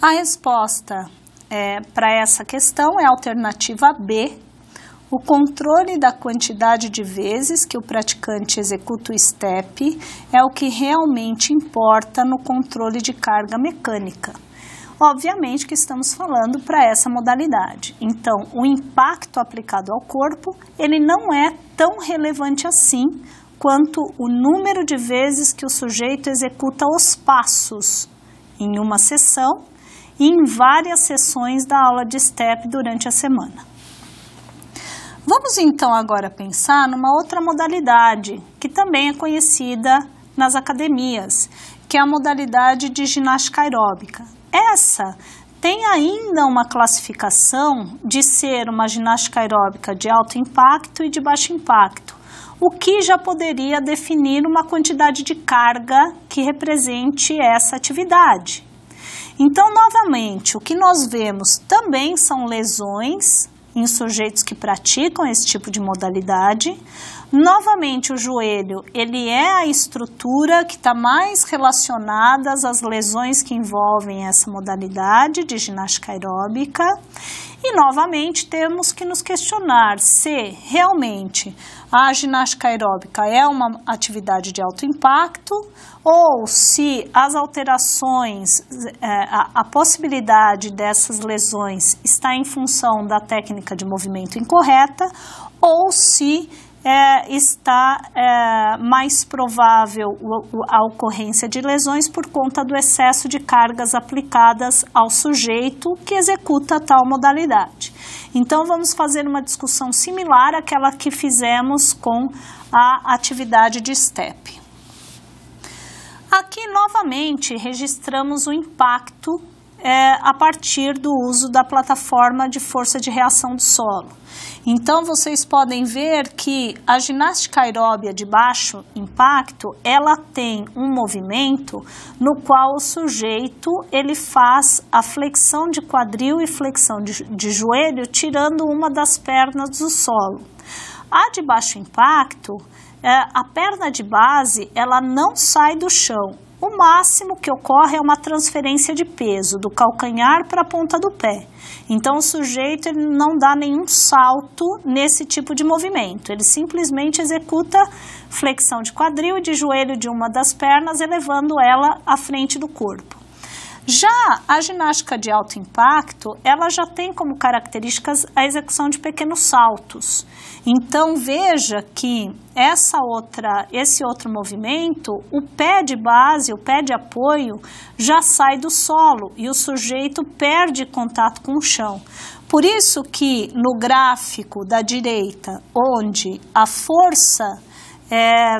A resposta para essa questão é a alternativa B. O controle da quantidade de vezes que o praticante executa o step é o que realmente importa no controle de carga mecânica. Obviamente que estamos falando para essa modalidade. Então, o impacto aplicado ao corpo, ele não é tão relevante assim quanto o número de vezes que o sujeito executa os passos em uma sessão e em várias sessões da aula de step durante a semana. Vamos então agora pensar numa outra modalidade que também é conhecida nas academias, que é a modalidade de ginástica aeróbica. Essa tem ainda uma classificação de ser uma ginástica aeróbica de alto impacto e de baixo impacto, o que já poderia definir uma quantidade de carga que represente essa atividade. Então, novamente, o que nós vemos também são lesões em sujeitos que praticam esse tipo de modalidade. Novamente, o joelho, ele é a estrutura que está mais relacionada às lesões que envolvem essa modalidade de ginástica aeróbica. E, novamente, temos que nos questionar se realmente a ginástica aeróbica é uma atividade de alto impacto ou se as alterações, a possibilidade dessas lesões está em função da técnica de movimento incorreta ou se está mais provável a ocorrência de lesões por conta do excesso de cargas aplicadas ao sujeito que executa tal modalidade. Então, vamos fazer uma discussão similar àquela que fizemos com a atividade de step. Aqui, novamente, registramos o impacto a partir do uso da plataforma de força de reação do solo. Então, vocês podem ver que a ginástica aeróbica de baixo impacto, ela tem um movimento no qual o sujeito ele faz a flexão de quadril e flexão de joelho, tirando uma das pernas do solo. A de baixo impacto, a perna de base, ela não sai do chão. O máximo que ocorre é uma transferência de peso do calcanhar para a ponta do pé. Então, o sujeito ele não dá nenhum salto nesse tipo de movimento. Ele simplesmente executa flexão de quadril e de joelho de uma das pernas, elevando ela à frente do corpo. Já a ginástica de alto impacto, ela já tem como características a execução de pequenos saltos. Então, veja que esse outro movimento, o pé de base, o pé de apoio, já sai do solo e o sujeito perde contato com o chão. Por isso que no gráfico da direita, onde a força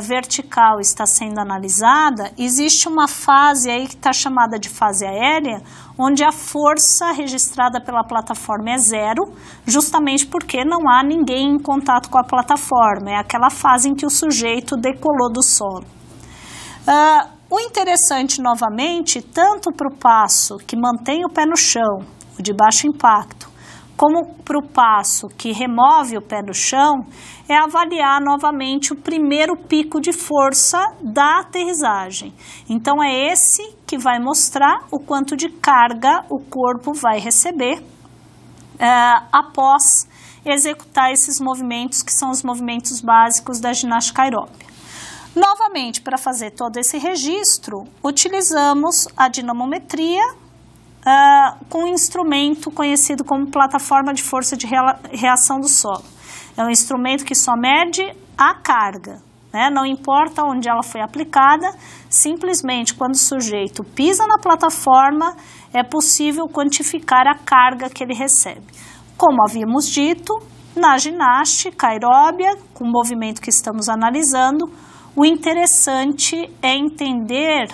vertical está sendo analisada, existe uma fase aí que está chamada de fase aérea, onde a força registrada pela plataforma é zero, justamente porque não há ninguém em contato com a plataforma, é aquela fase em que o sujeito decolou do solo. O interessante, novamente, tanto para o passo que mantém o pé no chão, o de baixo impacto, como para o passo que remove o pé do chão, é avaliar novamente o primeiro pico de força da aterrissagem. Então, é esse que vai mostrar o quanto de carga o corpo vai receber após executar esses movimentos, que são os movimentos básicos da ginástica aeróbica. Novamente, para fazer todo esse registro, utilizamos a dinamometria, com um instrumento conhecido como plataforma de força de reação do solo. É um instrumento que só mede a carga, né? Não importa onde ela foi aplicada, simplesmente quando o sujeito pisa na plataforma, é possível quantificar a carga que ele recebe. Como havíamos dito, na ginástica aeróbica, com o movimento que estamos analisando, o interessante é entender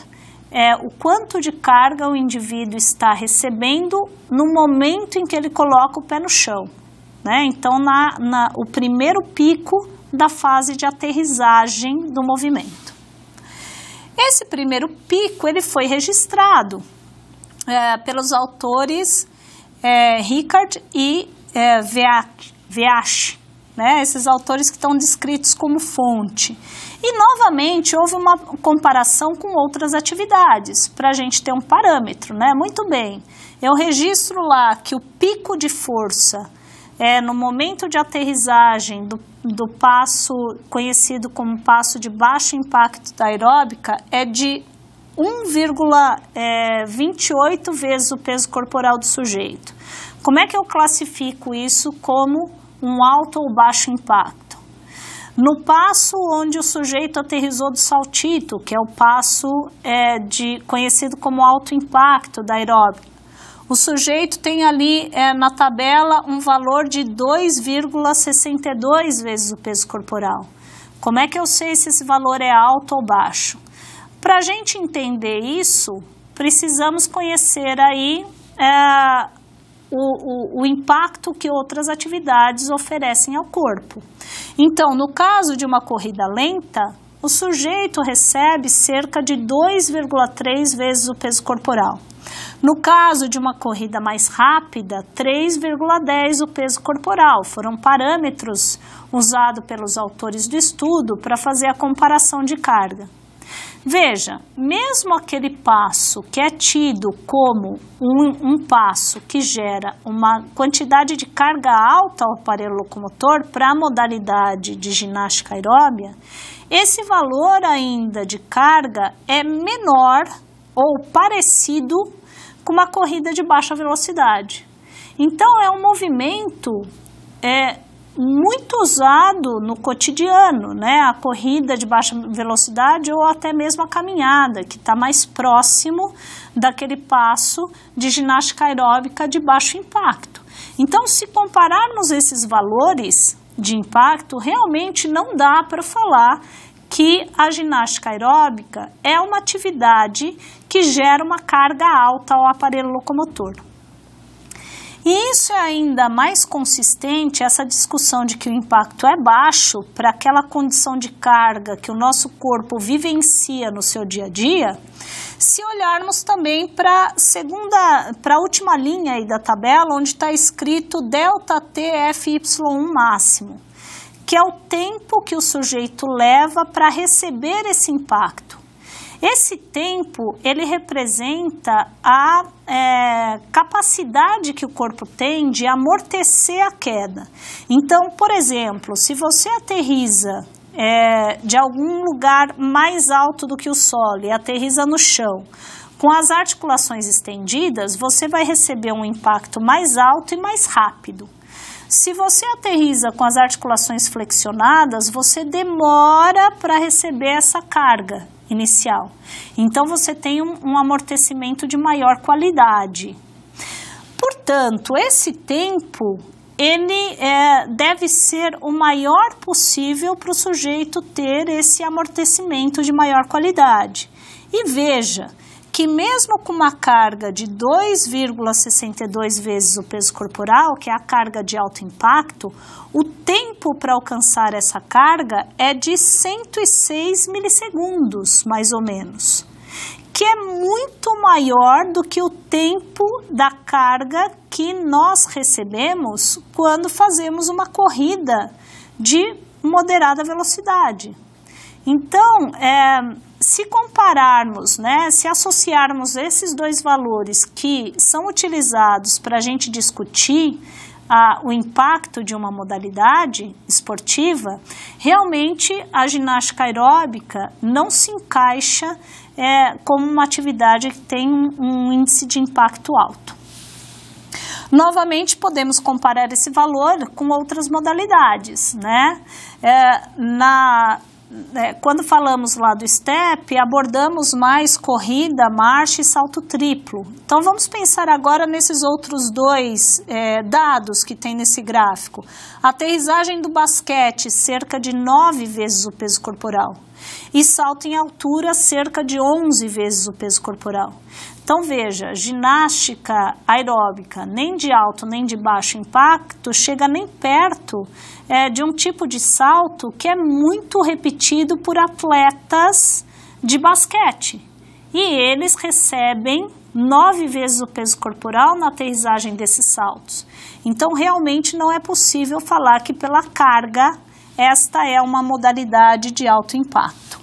o quanto de carga o indivíduo está recebendo no momento em que ele coloca o pé no chão, né? Então, o primeiro pico da fase de aterrissagem do movimento. Esse primeiro pico ele foi registrado pelos autores Ricard e Veach. né? Esses autores que estão descritos como fonte. E, novamente, houve uma comparação com outras atividades, para a gente ter um parâmetro, né? Muito bem, eu registro lá que o pico de força no momento de aterrissagem do passo conhecido como passo de baixo impacto da aeróbica é de 1,28 vezes o peso corporal do sujeito. Como é que eu classifico isso como um alto ou baixo impacto? No passo onde o sujeito aterrissou do saltito, que é o passo conhecido como alto impacto da aeróbica, o sujeito tem ali na tabela um valor de 2,62 vezes o peso corporal. Como é que eu sei se esse valor é alto ou baixo? Para a gente entender isso, precisamos conhecer aí o impacto que outras atividades oferecem ao corpo. Então, no caso de uma corrida lenta, o sujeito recebe cerca de 2,3 vezes o peso corporal. No caso de uma corrida mais rápida, 3,10 o peso corporal. Foram parâmetros usados pelos autores do estudo para fazer a comparação de carga. Veja, mesmo aquele passo que é tido como um passo que gera uma quantidade de carga alta ao aparelho locomotor para a modalidade de ginástica aeróbia, esse valor ainda de carga é menor ou parecido com uma corrida de baixa velocidade. Então, é um movimento muito usado no cotidiano, né? A corrida de baixa velocidade ou até mesmo a caminhada, que está mais próximo daquele passo de ginástica aeróbica de baixo impacto. Então, se compararmos esses valores de impacto, realmente não dá para falar que a ginástica aeróbica é uma atividade que gera uma carga alta ao aparelho locomotor. E isso é ainda mais consistente, essa discussão de que o impacto é baixo para aquela condição de carga que o nosso corpo vivencia no seu dia a dia, se olharmos também para a última linha aí da tabela, onde está escrito ΔTFY1 máximo, que é o tempo que o sujeito leva para receber esse impacto. Esse tempo, ele representa a capacidade que o corpo tem de amortecer a queda. Então, por exemplo, se você aterrissa de algum lugar mais alto do que o solo e aterrissa no chão, com as articulações estendidas, você vai receber um impacto mais alto e mais rápido. Se você aterrissa com as articulações flexionadas, você demora para receber essa carga inicial. Então, você tem um amortecimento de maior qualidade. Portanto, esse tempo, ele deve ser o maior possível para o sujeito ter esse amortecimento de maior qualidade. E veja que mesmo com uma carga de 2,62 vezes o peso corporal, que é a carga de alto impacto, o tempo para alcançar essa carga é de 106 milissegundos, mais ou menos, que é muito maior do que o tempo da carga que nós recebemos quando fazemos uma corrida de moderada velocidade. Então, se compararmos, né, se associarmos esses dois valores que são utilizados para a gente discutir o impacto de uma modalidade esportiva, realmente a ginástica aeróbica não se encaixa como uma atividade que tem um índice de impacto alto. Novamente, podemos comparar esse valor com outras modalidades, né? Quando falamos lá do STEP, abordamos mais corrida, marcha e salto triplo. Então, vamos pensar agora nesses outros dois dados que tem nesse gráfico. Aterrissagem do basquete, cerca de 9 vezes o peso corporal. E salto em altura, cerca de 11 vezes o peso corporal. Então, veja, ginástica aeróbica, nem de alto nem de baixo impacto, chega nem perto de um tipo de salto que é muito repetido por atletas de basquete. E eles recebem 9 vezes o peso corporal na aterrissagem desses saltos. Então, realmente não é possível falar que pela carga esta é uma modalidade de alto impacto.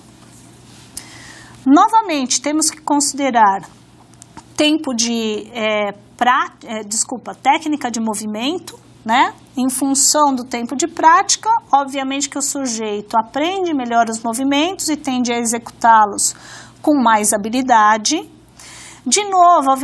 Novamente, temos que considerar tempo de técnica de movimento, né? Em função do tempo de prática, obviamente que o sujeito aprende melhor os movimentos e tende a executá-los com mais habilidade. De novo, a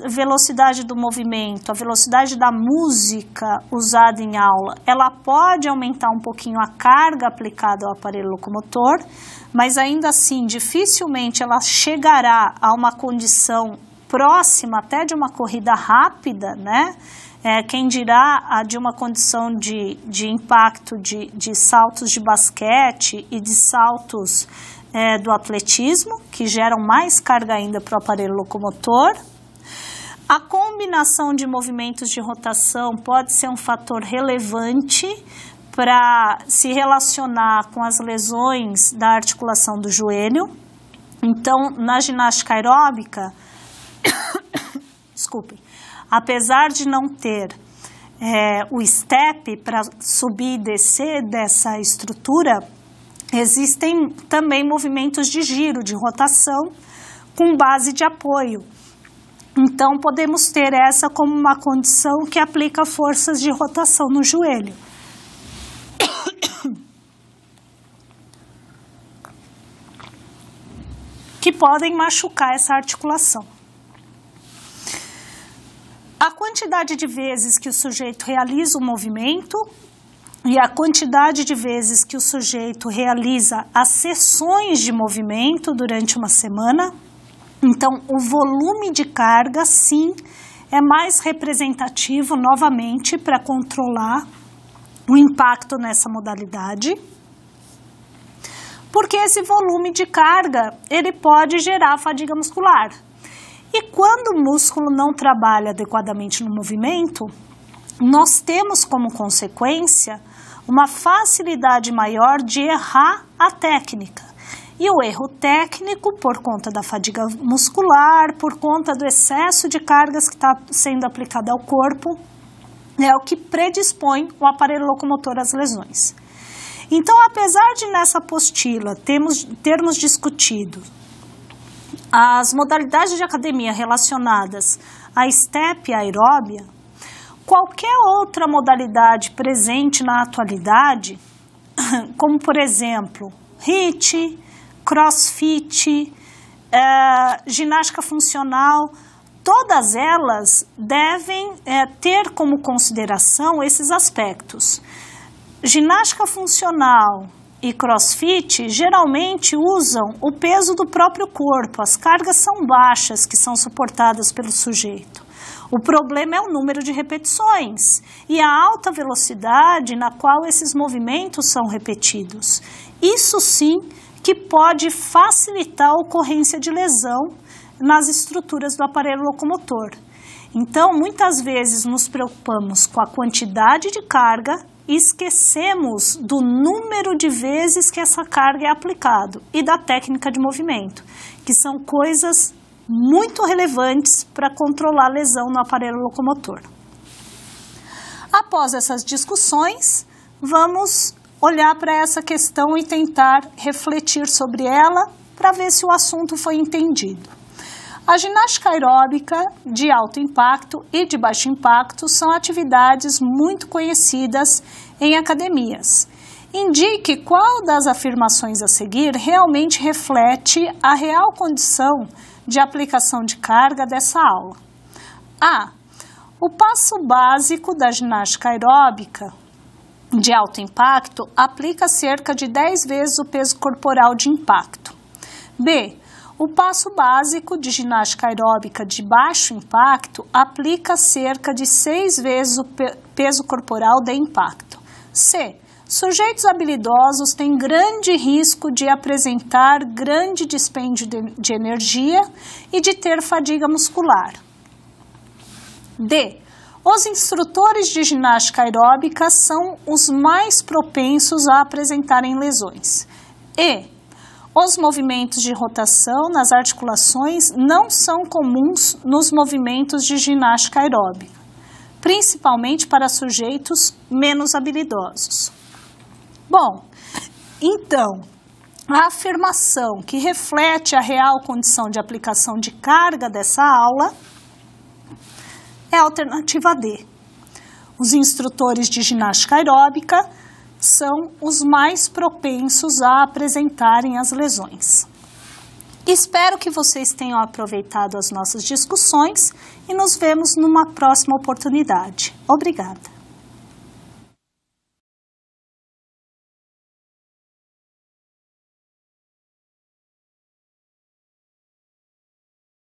velocidade do movimento, a velocidade da música usada em aula, ela pode aumentar um pouquinho a carga aplicada ao aparelho locomotor, mas ainda assim, dificilmente ela chegará a uma condição próxima até de uma corrida rápida, né? Quem dirá a de uma condição de impacto de saltos de basquete e de saltos do atletismo, que geram mais carga ainda para o aparelho locomotor. A combinação de movimentos de rotação pode ser um fator relevante para se relacionar com as lesões da articulação do joelho. Então, na ginástica aeróbica, desculpem, apesar de não ter o step para subir e descer dessa estrutura, existem também movimentos de giro, de rotação, com base de apoio. Então, podemos ter essa como uma condição que aplica forças de rotação no joelho. Que podem machucar essa articulação. A quantidade de vezes que o sujeito realiza o movimento e a quantidade de vezes que o sujeito realiza as sessões de movimento durante uma semana. Então, o volume de carga, sim, é mais representativo, novamente, para controlar o impacto nessa modalidade. Porque esse volume de carga, ele pode gerar fadiga muscular. E quando o músculo não trabalha adequadamente no movimento, nós temos como consequência uma facilidade maior de errar a técnica. E o erro técnico, por conta da fadiga muscular, por conta do excesso de cargas que está sendo aplicada ao corpo, é o que predispõe o aparelho locomotor às lesões. Então, apesar de nessa apostila termos discutido as modalidades de academia relacionadas à step e à aeróbia, qualquer outra modalidade presente na atualidade, como por exemplo, HIIT, CrossFit, ginástica funcional, todas elas devem ter como consideração esses aspectos. Ginástica funcional e CrossFit geralmente usam o peso do próprio corpo, as cargas são baixas que são suportadas pelo sujeito. O problema é o número de repetições e a alta velocidade na qual esses movimentos são repetidos. Isso sim que pode facilitar a ocorrência de lesão nas estruturas do aparelho locomotor. Então, muitas vezes nos preocupamos com a quantidade de carga e esquecemos do número de vezes que essa carga é aplicada e da técnica de movimento, que são coisas muito relevantes para controlar a lesão no aparelho locomotor. Após essas discussões, vamos olhar para essa questão e tentar refletir sobre ela para ver se o assunto foi entendido. A ginástica aeróbica de alto impacto e de baixo impacto são atividades muito conhecidas em academias. Indique qual das afirmações a seguir realmente reflete a real condição de aplicação de carga dessa aula. A. O passo básico da ginástica aeróbica de alto impacto aplica cerca de 10 vezes o peso corporal de impacto. B. O passo básico de ginástica aeróbica de baixo impacto aplica cerca de 6 vezes o peso corporal de impacto. C. Sujeitos habilidosos têm grande risco de apresentar grande dispêndio de energia e de ter fadiga muscular. D. Os instrutores de ginástica aeróbica são os mais propensos a apresentarem lesões. E. Os movimentos de rotação nas articulações não são comuns nos movimentos de ginástica aeróbica, principalmente para sujeitos menos habilidosos. Bom, então, a afirmação que reflete a real condição de aplicação de carga dessa aula é a alternativa D. Os instrutores de ginástica aeróbica são os mais propensos a apresentarem as lesões. Espero que vocês tenham aproveitado as nossas discussões e nos vemos numa próxima oportunidade. Obrigada.